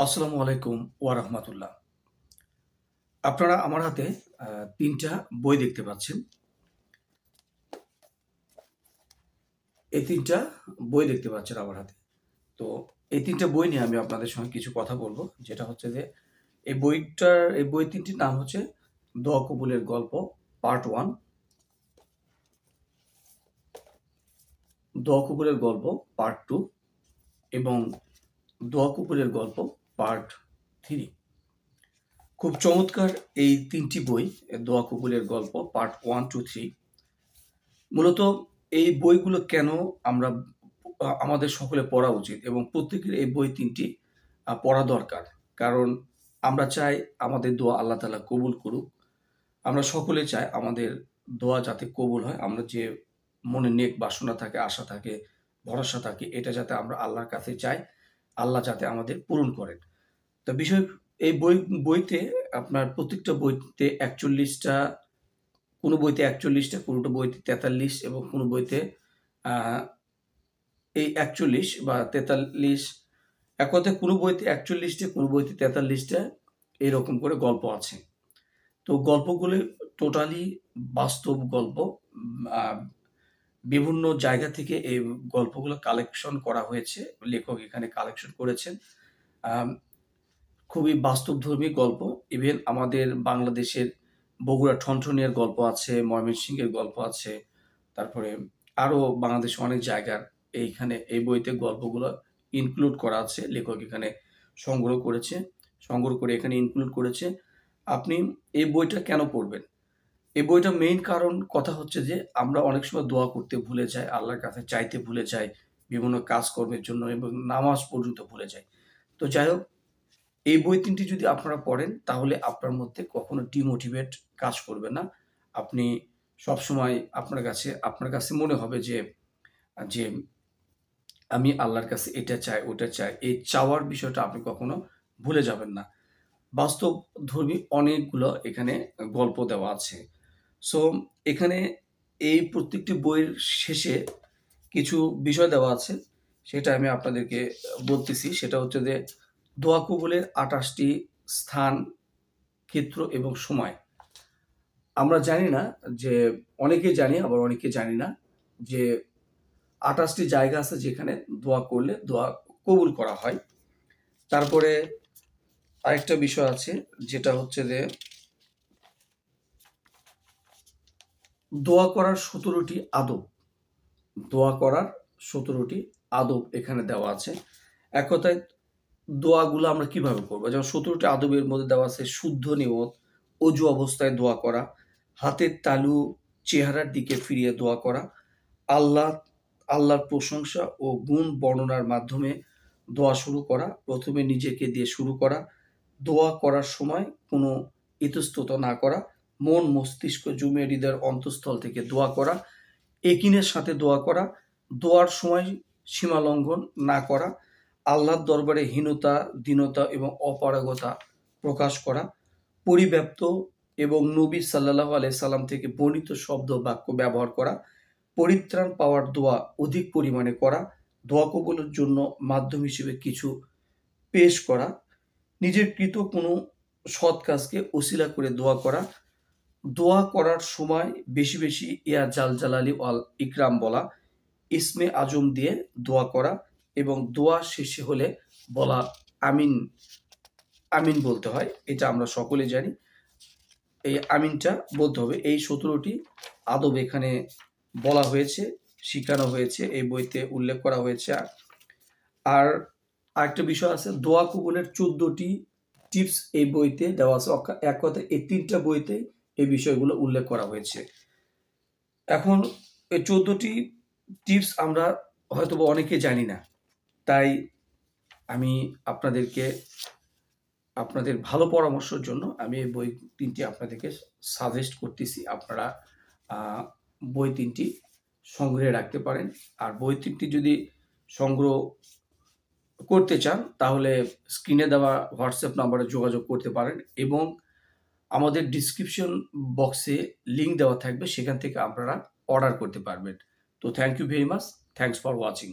আসসালামু আলাইকুম ওয়া রাহমাতুল্লাহ। আপনারা আমার হাতে ৩ টা বই দেখতে পাচ্ছেন। এই ৩ টা বই দেখতে পাচ্ছেন আমার হাতে। তো এই ৩ টা বই নিয়ে আমি আপনাদের সঙ্গে কিছু কথা বলব। যেটা হচ্ছে যে এই বই ৩ টির নাম হচ্ছে 'দোয়া কবুলের গল্প পার্ট 1', 'দোয়া কবুলের গল্প পার্ট 2' এবং 'দোয়া কবুলের গল্প পার্ট 3'। খুব চমৎকার এই ৩ টি বই, 'দোয়া কবুলের গল্প পার্ট 1, 2, 3'। মূলত এই বইগুলো কেন আমরা আমাদের সকলের পড়া উচিত এবং প্রত্যেকের এই বই ৩ টি পড়া দরকার। কারণ আমরা চাই আমাদের দোয়া আল্লাহ তাআলা কবুল করুক। আমরা সকলে চাই আমাদের দোয়া যাতে কবুল হয়। আমরা যে মনে নেক বাসনা থাকে, আশা থাকে, ভরসা থাকে, এটা যাতে আমরা আল্লাহর কাছে চাই, আল্লাহ যাতে আমাদের পূরণ করেন। তো বিষয় এই বইতে আপনার প্রত্যেকটা বইতে ৪১ টা, কোনো বইতে ৪১ টা, কোনোটা বইতে ৪৩ এবং কোনো বইতে আ এই ৪১ বা ৪৩, এক কথায় কোনো বইতে ৪১ টা, কোনো বইতে ৪৩ টা এরকম করে গল্প আছে। তো গল্পগুলো টোটালি বাস্তব গল্প। আ বিভিন্ন জায়গা থেকে এই গল্পগুলো কালেকশন করা হয়েছে। লেখক এখানে কালেকশন করেছেন। আম খুবই বাস্তবধর্মী গল্প। ইভেন আমাদের বাংলাদেশের বগুড়া ঠনঠনিয়ার গল্প আছে, ময়মনসিংহের গল্প আছে। তারপরে আরো বাংলাদেশের অনেক জায়গার এইখানে এই বইতে গল্পগুলো ইনক্লুড করা আছে। লেখক এখানে সংগ্রহ করেছে। সংগ্রহ করে এখানে ইনক্লুড করেছে। আপনি এই বইটা কেন পড়বেন? এই বইটার মেইন কথা হচ্ছে যে আমরা অনেক সময় দোয়া করতে ভুলে যাই, আল্লাহর কাছে চাইতে ভুলে যাই, বিভিন্ন কাজকর্মের জন্য এবং নামাজ পর্যন্ত ভুলে যাই। তো যাই হোক, এই বই ৩ টি যদি আপনারা পড়েন তাহলে আপনার মধ্যে কখনো ডিমোটিভেট কাজ করবে না। আপনি সবসময় আপনার কাছে মনে হবে যে আমি আল্লাহর কাছে এটা চাই, ওটা চাই। এই চাওয়ার বিষয়টা আপনি কখনো ভুলে যাবেন না। বাস্তবধর্মী অনেকগুলো এখানে গল্প দেওয়া আছে। সো এখানে এই প্রত্যেকটি বইয়ের শেষে কিছু বিষয় দেওয়া আছে। সেটা আমি আপনাদেরকে বলতেছি। সেটা হচ্ছে যে দোয়া কবুলের ২৮ টি স্থান, ক্ষেত্র এবং সময়। আমরা জানি না যে, অনেকে জানি আবার অনেকে জানি না যে ২৮ টি জায়গা আছে যেখানে দোয়া করলে দোয়া কবুল করা হয়। তারপরে আরেকটা বিষয় আছে যেটা হচ্ছে যে দোয়া করার ১৭ টি আদব। দোয়া করার ১৭ টি আদব এখানে দেওয়া আছে। এক কথায় দোয়াগুলো আমরা কিভাবে করব? যেমন ১৭ টি আদবের মধ্যে দেওয়া আছে শুদ্ধ নিয়ত, অজু অবস্থায় দোয়া করা, হাতের তালু চেহারার দিকে ফিরিয়ে দোয়া করা, আল্লাহ আল্লাহর প্রশংসা ও গুণ বর্ণনার মাধ্যমে দোয়া শুরু করা, ১ম এ নিজেকে দিয়ে শুরু করা, দোয়া করার সময় কোনো ইতস্তত না করা, মন মস্তিষ্ক জমিয়ে হৃদয়ের অন্তঃস্থল থেকে দোয়া করা, একিনের সাথে দোয়া করা, দোয়ার সময় সীমা লঙ্ঘন না করা, আল্লাহর দরবারে হীনতা, দীনতা এবং অপারগতা প্রকাশ করা, পরিব্যাপ্ত এবং নবী সাল্লাল্লাহু আলাইহি সাল্লাম থেকে বর্ণিত শব্দ বাক্য ব্যবহার করা, পরিত্রাণ পাওয়ার দোয়া অধিক পরিমাণে করা, দোয়া কবুলের জন্য মাধ্যম হিসেবে কিছু পেশ করা, নিজের কৃত কোনো সৎ কাজকে ওসিলা করে দোয়া করা, দোয়া করার সময় বেশি বেশি ইয়া জালালি ওয়াল ইকরাম বলা, ইসমে আজম দিয়ে দোয়া করা এবং দোয়া শেষে হলে বলা আমিন, আমিন বলতে হয়। এটা আমরা সকলে জানি। এই আমিনটা বলতে হবে। এই ১৭ টি আদব এখানে বলা হয়েছে, শিখানো হয়েছে, এই বইতে উল্লেখ করা হয়েছে। আর আরেকটা বিষয় আছে, দোয়া কবুলের ১৪ টি টিপস এই বইতে দেওয়া আছে। এক কথায় এই ৩ টা বইতে এই বিষয়গুলো উল্লেখ করা হয়েছে। এখন এই ১৪ টি টিপস আমরা হয়তোবা অনেকে জানি না। তাই আমি আপনাদের ভালো পরামর্শের জন্য আমি এই বই ৩ টি আপনাদেরকে সাজেস্ট করতেছি। আপনারা আ বই ৩ টি সংগ্রহে রাখতে পারেন। আর বই ৩ টি যদি সংগ্রহ করতে চান তাহলে স্ক্রিনে দেওয়া WhatsApp নাম্বারে যোগাযোগ করতে পারেন এবং আমাদের ডেসক্রিপশন বক্সে লিংক দেওয়া থাকবে, সেখান থেকে আপনারা অর্ডার করতে পারবেন। তো thank you very much. Thanks for watching.